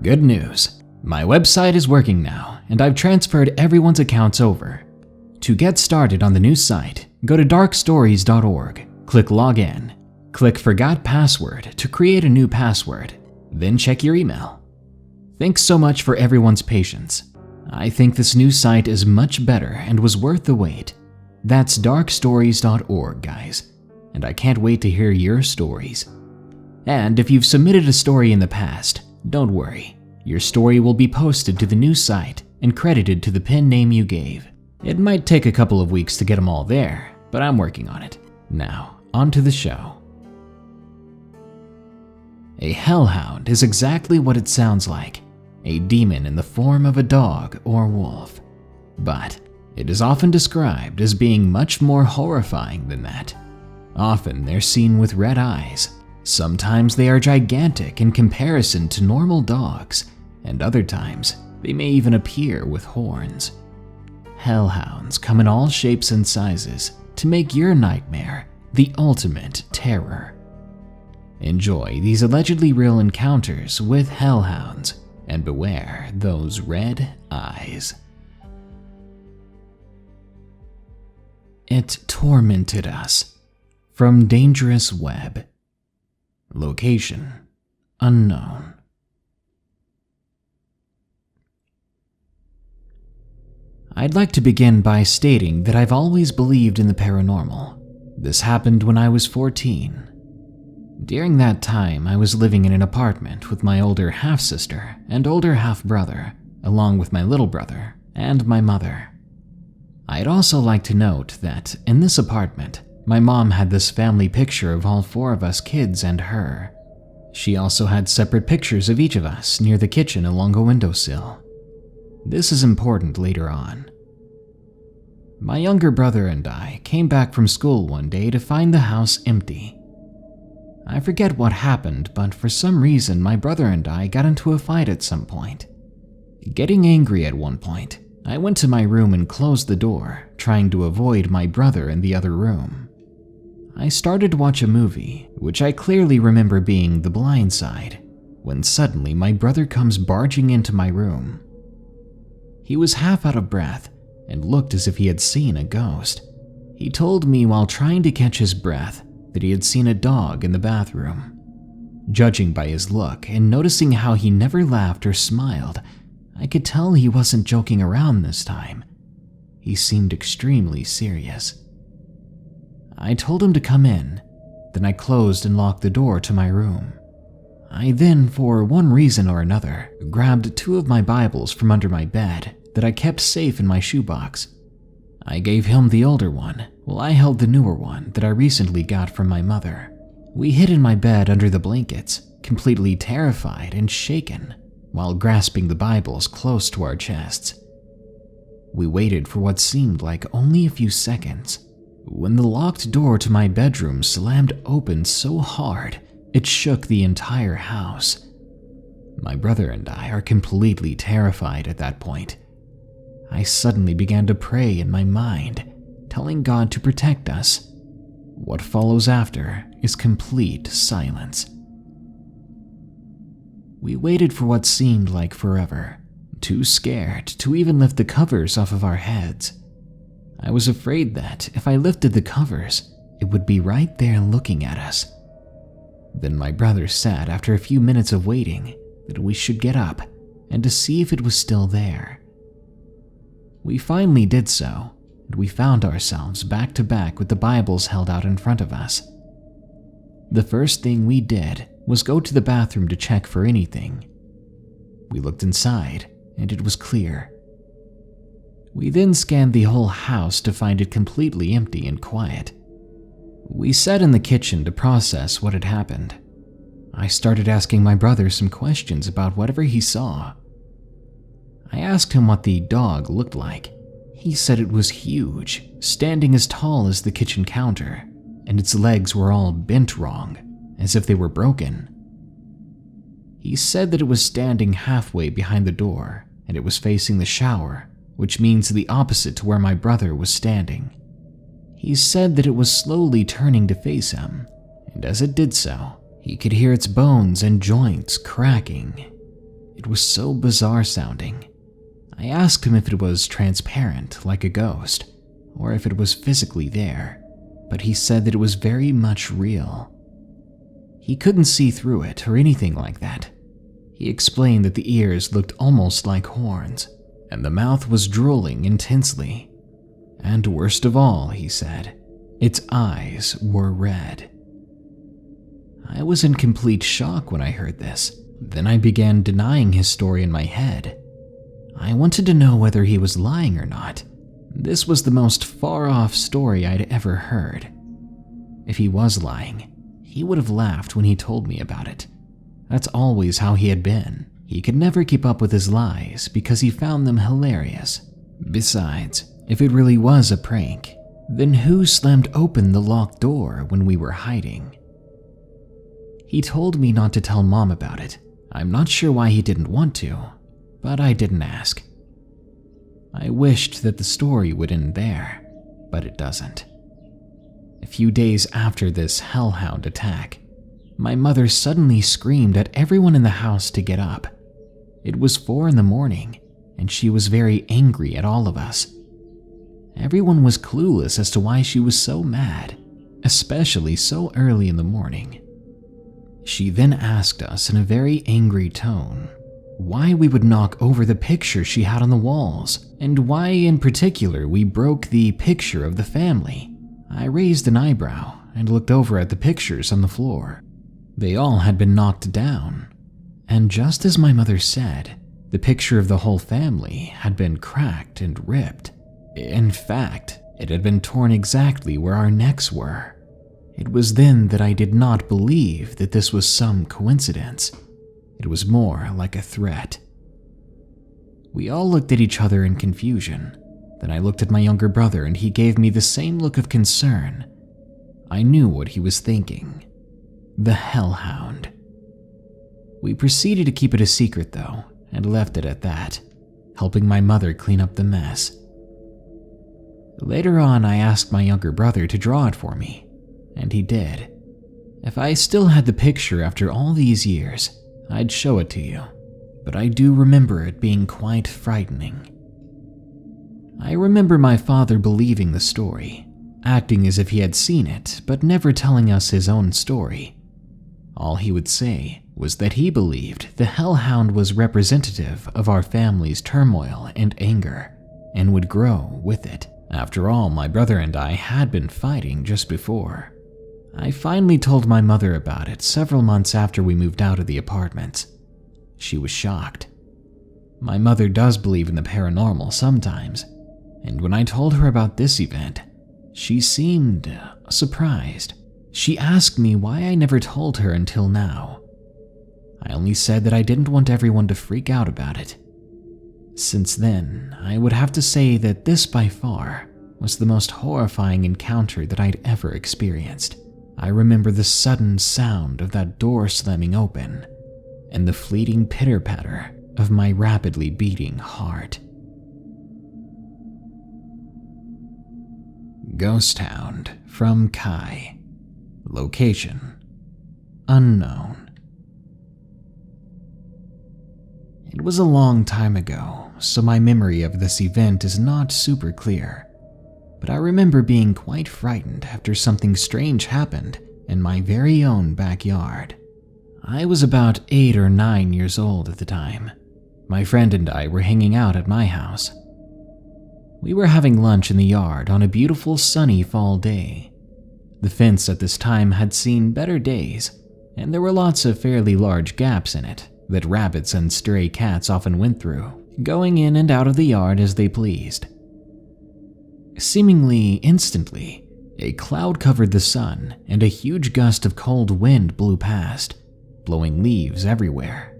Good news. My website is working now, and I've transferred everyone's accounts over. To get started on the new site, go to darkstories.org, click Login, click Forgot Password to create a new password, then check your email. Thanks so much for everyone's patience. I think this new site is much better and was worth the wait. That's darkstories.org, guys, and I can't wait to hear your stories. And if you've submitted a story in the past, don't worry. Your story will be posted to the new site and credited to the pen name you gave. It might take a couple of weeks to get them all there, but I'm working on it. Now, on to the show. A Hellhound is exactly what it sounds like, a demon in the form of a dog or wolf. But it is often described as being much more horrifying than that. Often they're seen with red eyes. Sometimes they are gigantic in comparison to normal dogs, and other times they may even appear with horns. Hellhounds come in all shapes and sizes to make your nightmare the ultimate terror. Enjoy these allegedly real encounters with hellhounds, and beware those red eyes. It tormented us. From DangerousWeb. Location unknown. I'd like to begin by stating that I've always believed in the paranormal. This happened when I was 14. During that time, I was living in an apartment with my older half-sister and older half-brother, along with my little brother and my mother. I'd also like to note that in this apartment, my mom had this family picture of all four of us kids and her. She also had separate pictures of each of us near the kitchen along a windowsill. This is important later on. My younger brother and I came back from school one day to find the house empty. I forget what happened, but for some reason my brother and I got into a fight at some point. Getting angry at one point, I went to my room and closed the door, trying to avoid my brother in the other room. I started to watch a movie, which I clearly remember being The Blind Side, when suddenly my brother comes barging into my room. He was half out of breath and looked as if he had seen a ghost. He told me while trying to catch his breath that he had seen a dog in the bathroom. Judging by his look and noticing how he never laughed or smiled, I could tell he wasn't joking around this time. He seemed extremely serious. I told him to come in, then I closed and locked the door to my room. I then, for one reason or another, grabbed two of my Bibles from under my bed that I kept safe in my shoebox. I gave him the older one, while I held the newer one that I recently got from my mother. We hid in my bed under the blankets, completely terrified and shaken, while grasping the Bibles close to our chests. We waited for what seemed like only a few seconds, when the locked door to my bedroom slammed open so hard it shook the entire house. My brother and I are completely terrified at that point. I suddenly began to pray in my mind, telling God to protect us. What follows after is complete silence. We waited for what seemed like forever, too scared to even lift the covers off of our heads. I was afraid that if I lifted the covers, it would be right there looking at us. Then my brother said after a few minutes of waiting that we should get up and to see if it was still there. We finally did so, and we found ourselves back to back with the Bibles held out in front of us. The first thing we did was go to the bathroom to check for anything. We looked inside, and it was clear. We then scanned the whole house to find it completely empty and quiet. We sat in the kitchen to process what had happened. I started asking my brother some questions about whatever he saw. I asked him what the dog looked like. He said it was huge, standing as tall as the kitchen counter, and its legs were all bent wrong, as if they were broken. He said that it was standing halfway behind the door, and it was facing the shower, which means the opposite to where my brother was standing. He said that it was slowly turning to face him, and as it did so, he could hear its bones and joints cracking. It It was so bizarre sounding. I asked him if it was transparent, like a ghost, or if it was physically there, but he said that it was very much real. He couldn't see through it or anything like that. He explained that the ears looked almost like horns, and the mouth was drooling intensely. And worst of all, he said, its eyes were red. I was in complete shock when I heard this. Then I began denying his story in my head. I wanted to know whether he was lying or not. This was the most far-off story I'd ever heard. If he was lying, he would have laughed when he told me about it. That's always how he had been. He could never keep up with his lies because he found them hilarious. Besides, if it really was a prank, then who slammed open the locked door when we were hiding? He told me not to tell Mom about it. I'm not sure why he didn't want to, but I didn't ask. I wished that the story would end there, but it doesn't. A few days after this Hellhound attack, my mother suddenly screamed at everyone in the house to get up. It was 4 a.m, and she was very angry at all of us. Everyone was clueless as to why she was so mad, especially so early in the morning. She then asked us in a very angry tone why we would knock over the picture she had on the walls, and why in particular we broke the picture of the family. I raised an eyebrow and looked over at the pictures on the floor. They all had been knocked down, and just as my mother said, the picture of the whole family had been cracked and ripped. In fact, it had been torn exactly where our necks were. It was then that I did not believe that this was some coincidence. It was more like a threat. We all looked at each other in confusion. Then I looked at my younger brother and he gave me the same look of concern. I knew what he was thinking. The Hellhound. We proceeded to keep it a secret though, and left it at that, helping my mother clean up the mess. Later on, I asked my younger brother to draw it for me, and he did. If I still had the picture after all these years, I'd show it to you, but I do remember it being quite frightening. I remember my father believing the story, acting as if he had seen it, but never telling us his own story. All he would say was that he believed the Hellhound was representative of our family's turmoil and anger, and would grow with it. After all, my brother and I had been fighting just before. I finally told my mother about it several months after we moved out of the apartment. She was shocked. My mother does believe in the paranormal sometimes, and when I told her about this event, she seemed surprised. She asked me why I never told her until now. I only said that I didn't want everyone to freak out about it. Since then, I would have to say that this by far was the most horrifying encounter that I'd ever experienced. I remember the sudden sound of that door slamming open and the fleeting pitter-patter of my rapidly beating heart. Ghost Hound from Kai. Location: unknown. It was a long time ago, so my memory of this event is not super clear. But I remember being quite frightened after something strange happened in my very own backyard. I was about 8 or 9 years old at the time. My friend and I were hanging out at my house. We were having lunch in the yard on a beautiful sunny fall day. The fence at this time had seen better days, and there were lots of fairly large gaps in it that rabbits and stray cats often went through, going in and out of the yard as they pleased. Seemingly instantly, a cloud covered the sun and a huge gust of cold wind blew past, blowing leaves everywhere.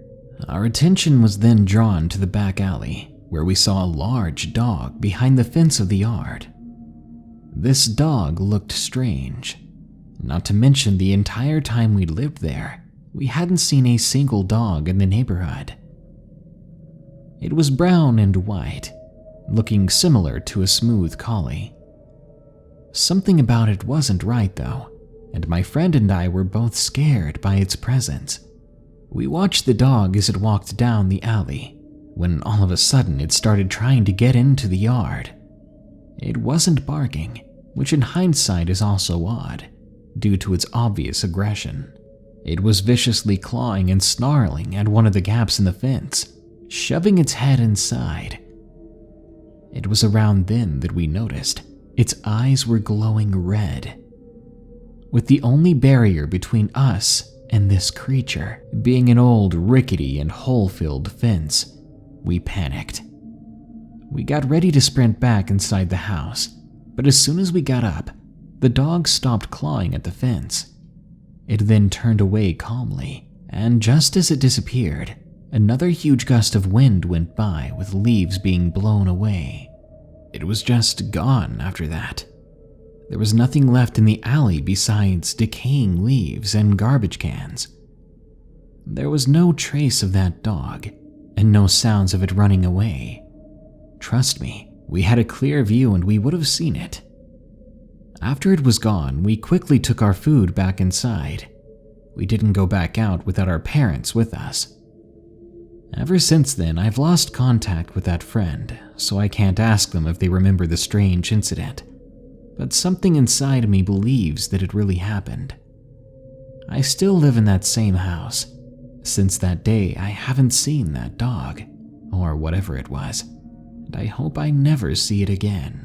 Our attention was then drawn to the back alley, where we saw a large dog behind the fence of the yard. This dog looked strange. Not to mention the entire time we lived there, we hadn't seen a single dog in the neighborhood. It was brown and white, looking similar to a smooth collie. Something about it wasn't right though, and my friend and I were both scared by its presence. We watched the dog as it walked down the alley, when all of a sudden it started trying to get into the yard. It wasn't barking, which in hindsight is also odd, due to its obvious aggression. It was viciously clawing and snarling at one of the gaps in the fence, shoving its head inside. It was around then that we noticed its eyes were glowing red, with the only barrier between us and this creature being an old, rickety, and hole-filled fence. We panicked. We got ready to sprint back inside the house, but as soon as we got up, the dog stopped clawing at the fence. It then turned away calmly, and just as it disappeared, another huge gust of wind went by with leaves being blown away. It was just gone after that. There was nothing left in the alley besides decaying leaves and garbage cans. There was no trace of that dog, and no sounds of it running away. Trust me, we had a clear view and we would have seen it. After it was gone, we quickly took our food back inside. We didn't go back out without our parents with us. Ever since then, I've lost contact with that friend, so I can't ask them if they remember the strange incident. But something inside me believes that it really happened. I still live in that same house. Since that day, I haven't seen that dog, or whatever it was, and I hope I never see it again.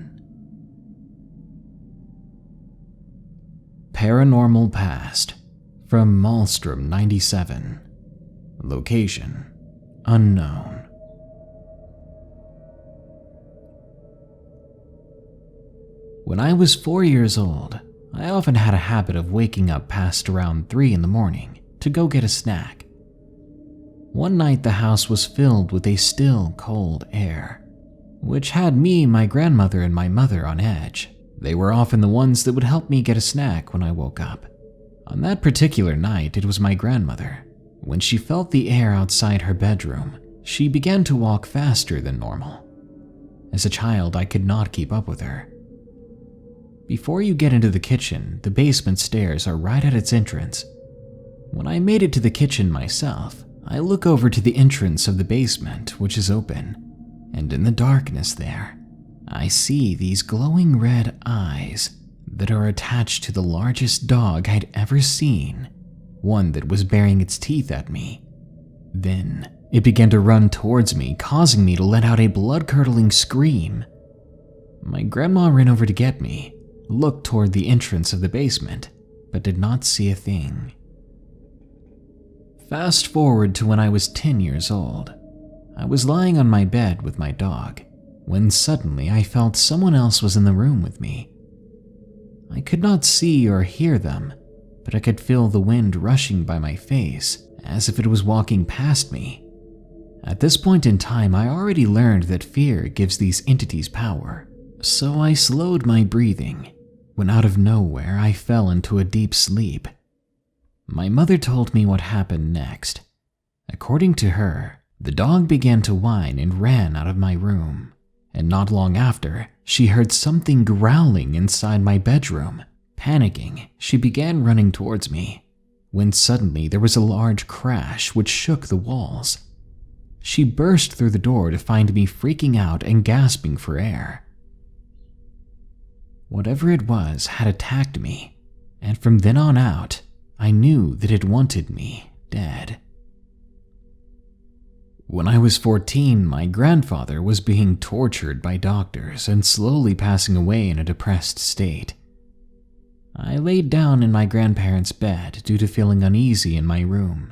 Paranormal Past, from Malmstrom 97. Location: unknown. When I was 4 years old, I often had a habit of waking up past around 3 in the morning to go get a snack. One night the house was filled with a still, cold air, which had me, my grandmother, and my mother on edge. They were often the ones that would help me get a snack when I woke up. On that particular night, it was my grandmother. When she felt the air outside her bedroom, she began to walk faster than normal. As a child, I could not keep up with her. Before you get into the kitchen, the basement stairs are right at its entrance. When I made it to the kitchen myself, I look over to the entrance of the basement, which is open, and in the darkness there, I see these glowing red eyes that are attached to the largest dog I'd ever seen, one that was baring its teeth at me. Then it began to run towards me, causing me to let out a blood-curdling scream. My grandma ran over to get me, looked toward the entrance of the basement, but did not see a thing. Fast forward to when I was 10 years old. I was lying on my bed with my dog, when suddenly I felt someone else was in the room with me. I could not see or hear them, but I could feel the wind rushing by my face as if it was walking past me. At this point in time, I already learned that fear gives these entities power, so I slowed my breathing, when out of nowhere I fell into a deep sleep. My mother told me what happened next. According to her, the dog began to whine and ran out of my room, and not long after, she heard something growling inside my bedroom. Panicking, she began running towards me, when suddenly there was a large crash which shook the walls. She burst through the door to find me freaking out and gasping for air. Whatever it was had attacked me, and from then on out, I knew that it wanted me dead. When I was 14, my grandfather was being tortured by doctors and slowly passing away in a depressed state. I laid down in my grandparents' bed due to feeling uneasy in my room.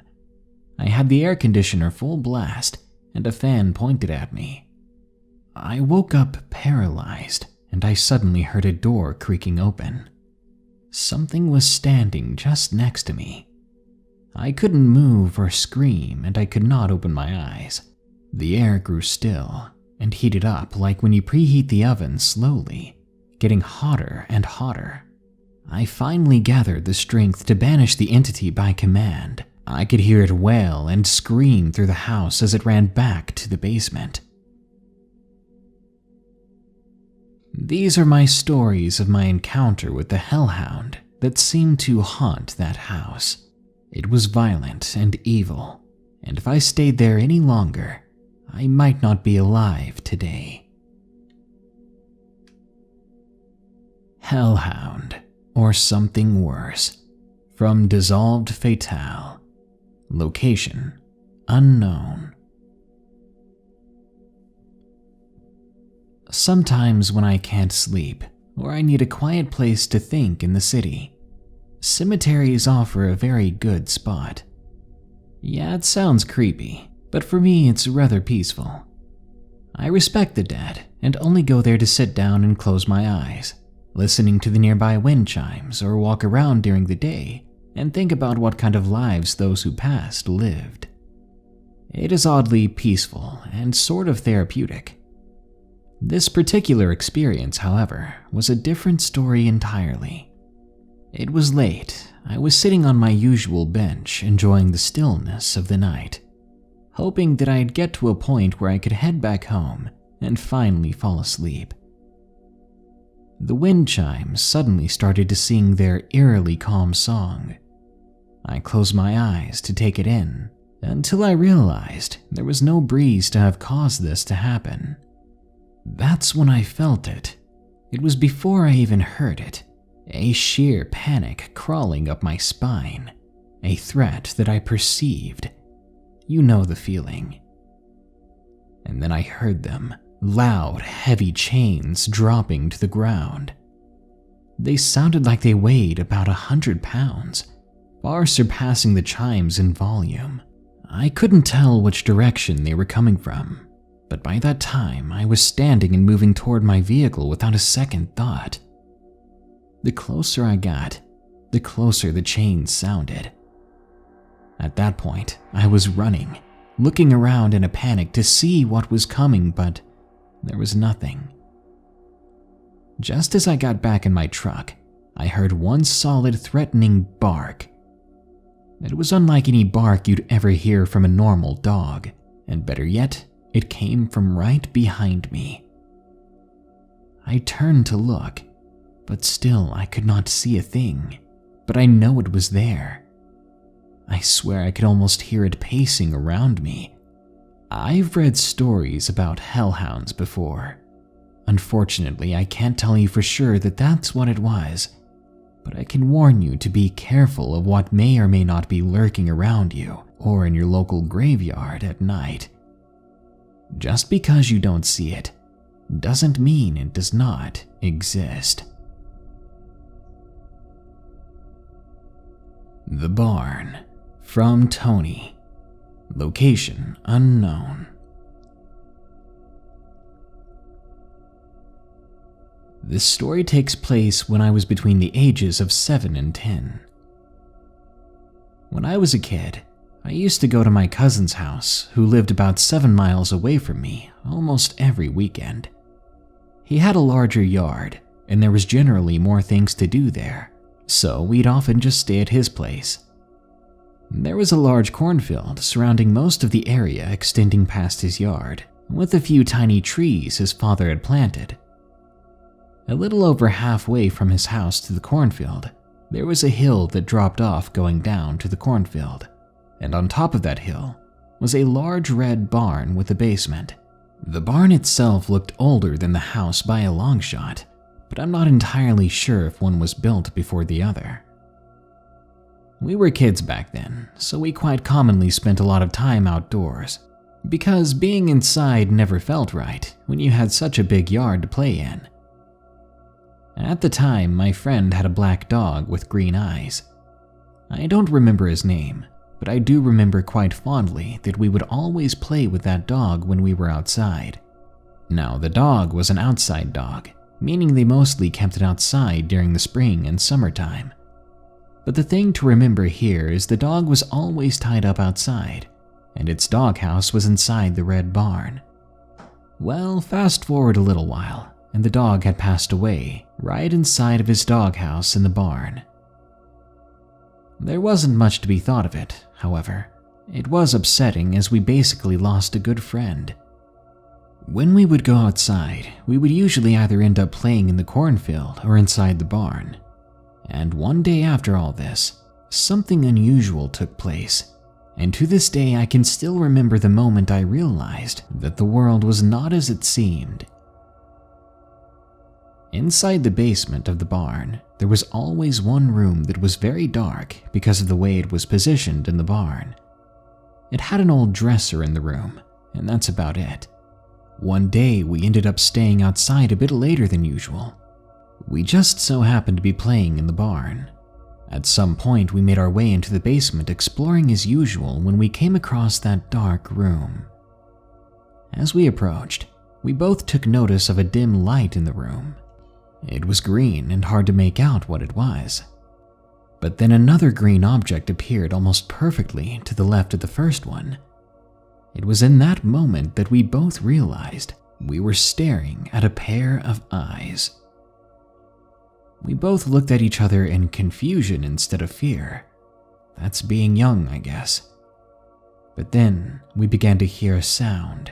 I had the air conditioner full blast and a fan pointed at me. I woke up paralyzed, and I suddenly heard a door creaking open. Something was standing just next to me. I couldn't move or scream, and I could not open my eyes. The air grew still and heated up like when you preheat the oven slowly, getting hotter and hotter. I finally gathered the strength to banish the entity by command. I could hear it wail and scream through the house as it ran back to the basement. These are my stories of my encounter with the Hellhound that seemed to haunt that house. It was violent and evil, and if I stayed there any longer, I might not be alive today. Hellhound, or something worse, from Dissolved Fatale. Location unknown. Sometimes when I can't sleep, or I need a quiet place to think in the city, cemeteries offer a very good spot. Yeah, it sounds creepy, but for me it's rather peaceful. I respect the dead and only go there to sit down and close my eyes, listening to the nearby wind chimes, or walk around during the day and think about what kind of lives those who passed lived. It is oddly peaceful and sort of therapeutic. This particular experience, however, was a different story entirely. It was late. I was sitting on my usual bench, enjoying the stillness of the night, hoping that I'd get to a point where I could head back home and finally fall asleep. The wind chimes suddenly started to sing their eerily calm song. I closed my eyes to take it in, until I realized there was no breeze to have caused this to happen. That's when I felt it. It was before I even heard it. A sheer panic crawling up my spine. A threat that I perceived. You know the feeling. And then I heard them. Loud, heavy chains dropping to the ground. They sounded like they weighed about 100 pounds, far surpassing the chimes in volume. I couldn't tell which direction they were coming from, but by that time I was standing and moving toward my vehicle without a second thought. The closer I got, the closer the chains sounded. At that point, I was running, looking around in a panic to see what was coming, but there was nothing. Just as I got back in my truck, I heard one solid, threatening bark. It was unlike any bark you'd ever hear from a normal dog, and better yet, it came from right behind me. I turned to look, but still I could not see a thing, but I know it was there. I swear I could almost hear it pacing around me. I've read stories about hellhounds before. Unfortunately, I can't tell you for sure that that's what it was, but I can warn you to be careful of what may or may not be lurking around you or in your local graveyard at night. Just because you don't see it doesn't mean it does not exist. The Barn, from Tony. Location unknown. This story takes place when I was between the ages of 7 and 10. When I was a kid, I used to go to my cousin's house, who lived about 7 miles away from me, almost every weekend. He had a larger yard, and there was generally more things to do there, so we'd often just stay at his place. There was a large cornfield surrounding most of the area extending past his yard, with a few tiny trees his father had planted. A little over halfway from his house to the cornfield, there was a hill that dropped off going down to the cornfield, and on top of that hill was a large red barn with a basement. The barn itself looked older than the house by a long shot, but I'm not entirely sure if one was built before the other. We were kids back then, so we quite commonly spent a lot of time outdoors, because being inside never felt right when you had such a big yard to play in. At the time, my friend had a black dog with green eyes. I don't remember his name, but I do remember quite fondly that we would always play with that dog when we were outside. Now, the dog was an outside dog, meaning they mostly kept it outside during the spring and summertime. But the thing to remember here is the dog was always tied up outside, and its doghouse was inside the red barn. Well, fast forward a little while, and the dog had passed away right inside of his doghouse in the barn. There wasn't much to be thought of it, however. It was upsetting as we basically lost a good friend. When we would go outside, we would usually either end up playing in the cornfield or inside the barn. And one day after all this, something unusual took place. and to this day I can still remember the moment I realized that the world was not as it seemed. Inside the basement of the barn, there was always one room that was very dark because of the way it was positioned in the barn. It had an old dresser in the room, and that's about it. One day we ended up staying outside a bit later than usual. We just so happened to be playing in the barn. At some point we made our way into the basement exploring as usual when we came across that dark room. As we approached, we both took notice of a dim light in the room. It was green and hard to make out what it was. But then another green object appeared almost perfectly to the left of the first one. It was in that moment that we both realized we were staring at a pair of eyes. We both looked at each other in confusion instead of fear. That's being young, I guess. But then we began to hear a sound,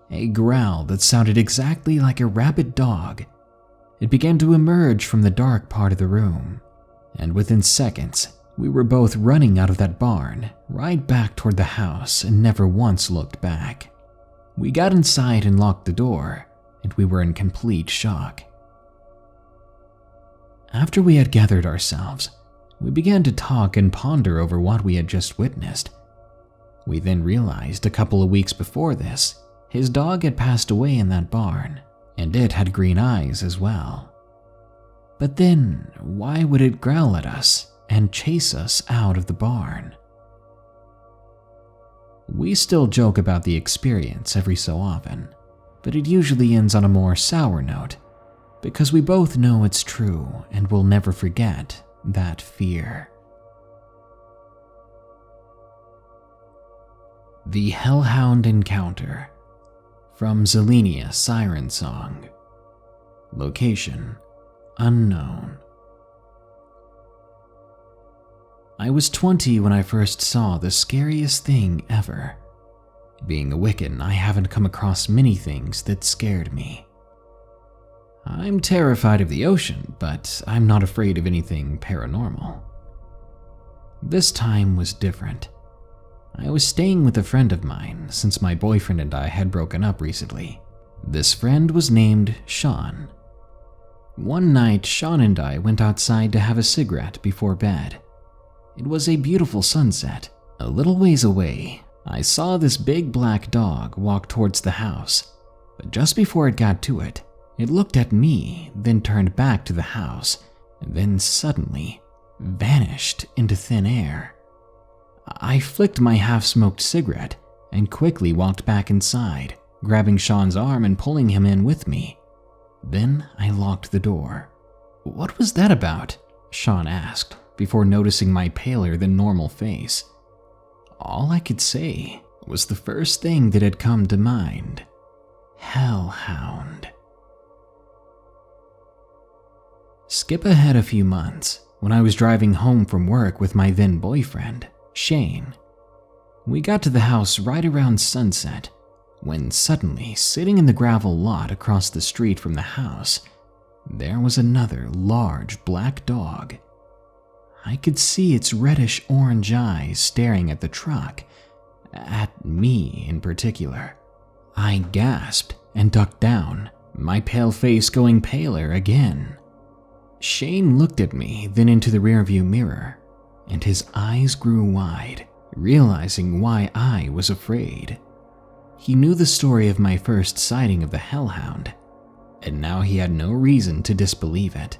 a growl that sounded exactly like a rabid dog. It began to emerge from the dark part of the room, and within seconds, we were both running out of that barn, right back toward the house, and never once looked back. We got inside and locked the door, and we were in complete shock. After we had gathered ourselves, we began to talk and ponder over what we had just witnessed. We then realized a couple of weeks before this, his dog had passed away in that barn, and it had green eyes as well. But then, why would it growl at us and chase us out of the barn? We still joke about the experience every so often, but it usually ends on a more sour note, because we both know it's true and will never forget that fear. The Hellhound Encounter, from ZeleniaSirensong. Location unknown. I was 20 when I first saw the scariest thing ever. Being a Wiccan, I haven't come across many things that scared me. I'm terrified of the ocean, but I'm not afraid of anything paranormal. This time was different. I was staying with a friend of mine since my boyfriend and I had broken up recently. This friend was named Sean. One night, Sean and I went outside to have a cigarette before bed. It was a beautiful sunset. A little ways away, I saw this big black dog walk towards the house, but just before it got to it, it looked at me, then turned back to the house, and then suddenly vanished into thin air. I flicked my half-smoked cigarette and quickly walked back inside, grabbing Sean's arm and pulling him in with me. Then I locked the door. "What was that about?" Sean asked, before noticing my paler than normal face. All I could say was the first thing that had come to mind: Hellhound. Skip ahead a few months, when I was driving home from work with my then boyfriend, Shane. We got to the house right around sunset, when suddenly, sitting in the gravel lot across the street from the house, there was another large black dog. I could see its reddish-orange eyes staring at the truck, at me in particular. I gasped and ducked down, my pale face going paler again. Shane looked at me, then into the rearview mirror, and his eyes grew wide, realizing why I was afraid. He knew the story of my first sighting of the Hellhound, and now he had no reason to disbelieve it.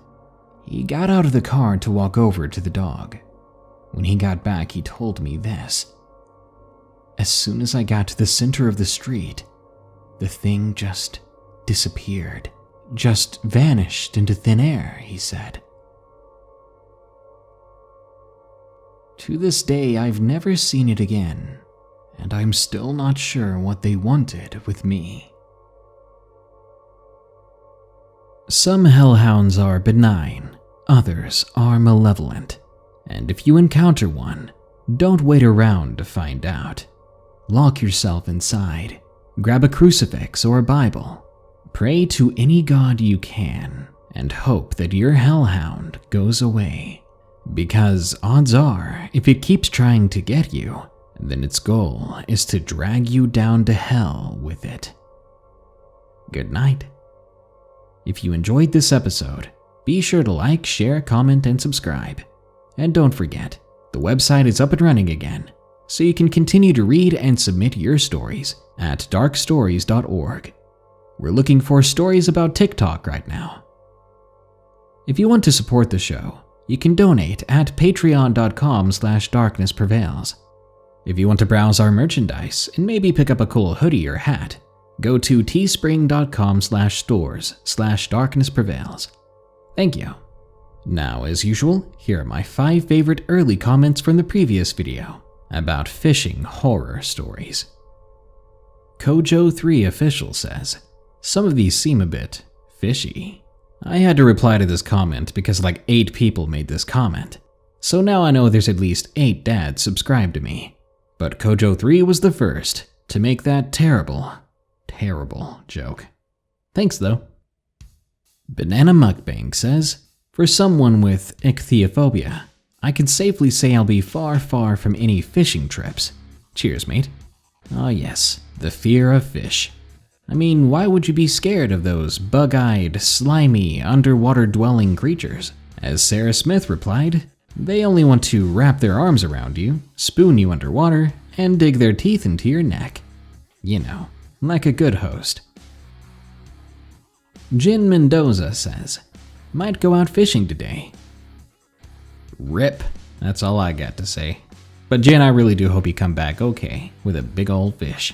He got out of the car to walk over to the dog. When he got back, he told me this: "As soon as I got to the center of the street, the thing just disappeared. Just vanished into thin air," he said. To this day, I've never seen it again, and I'm still not sure what they wanted with me. Some hellhounds are benign, others are malevolent, and if you encounter one, don't wait around to find out. Lock yourself inside, grab a crucifix or a Bible, pray to any god you can, and hope that your hellhound goes away. Because odds are, if it keeps trying to get you, then its goal is to drag you down to hell with it. Good night. If you enjoyed this episode, be sure to like, share, comment, and subscribe. And don't forget, the website is up and running again, so you can continue to read and submit your stories at darkstories.org. We're looking for stories about TikTok right now. If you want to support the show, you can donate at patreon.com/darknessprevails. If you want to browse our merchandise and maybe pick up a cool hoodie or hat, go to teespring.com/stores/darknessprevails. Thank you. Now, as usual, here are my 5 favorite early comments from the previous video about fishing horror stories. Kojo3 Official says, "Some of these seem a bit fishy." I had to reply to this comment because like 8 people made this comment. So now I know there's at least 8 dads subscribed to me. But Kojo3 was the first to make that terrible joke. Thanks though. Banana Mukbang says, "For someone with ichthyophobia, I can safely say I'll be far from any fishing trips. Cheers, mate." Ah yes, the fear of fish. I mean, why would you be scared of those bug-eyed, slimy, underwater-dwelling creatures? As Sarah Smith replied, "They only want to wrap their arms around you, spoon you underwater, and dig their teeth into your neck. You know, like a good host." Jin Mendoza says, "Might go out fishing today." Rip, that's all I got to say. But Jin, I really do hope you come back okay with a big old fish.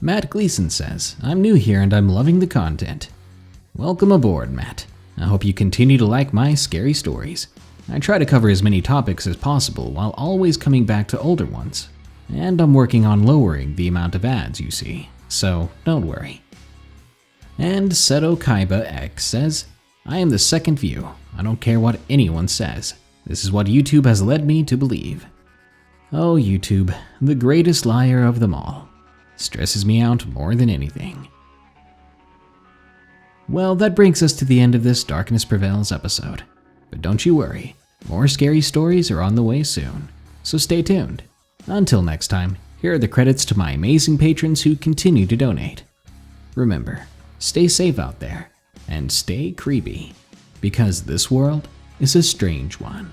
Matt Gleason says, "I'm new here and I'm loving the content." Welcome aboard, Matt. I hope you continue to like my scary stories. I try to cover as many topics as possible while always coming back to older ones. And I'm working on lowering the amount of ads you see, so don't worry. And Seto Kaiba X says, "I am the second view. I don't care what anyone says. This is what YouTube has led me to believe." Oh, YouTube, the greatest liar of them all. Stresses me out more than anything. Well, that brings us to the end of this Darkness Prevails episode. But don't you worry, more scary stories are on the way soon, so stay tuned. Until next time, here are the credits to my amazing patrons who continue to donate. Remember, stay safe out there, and stay creepy, because this world is a strange one.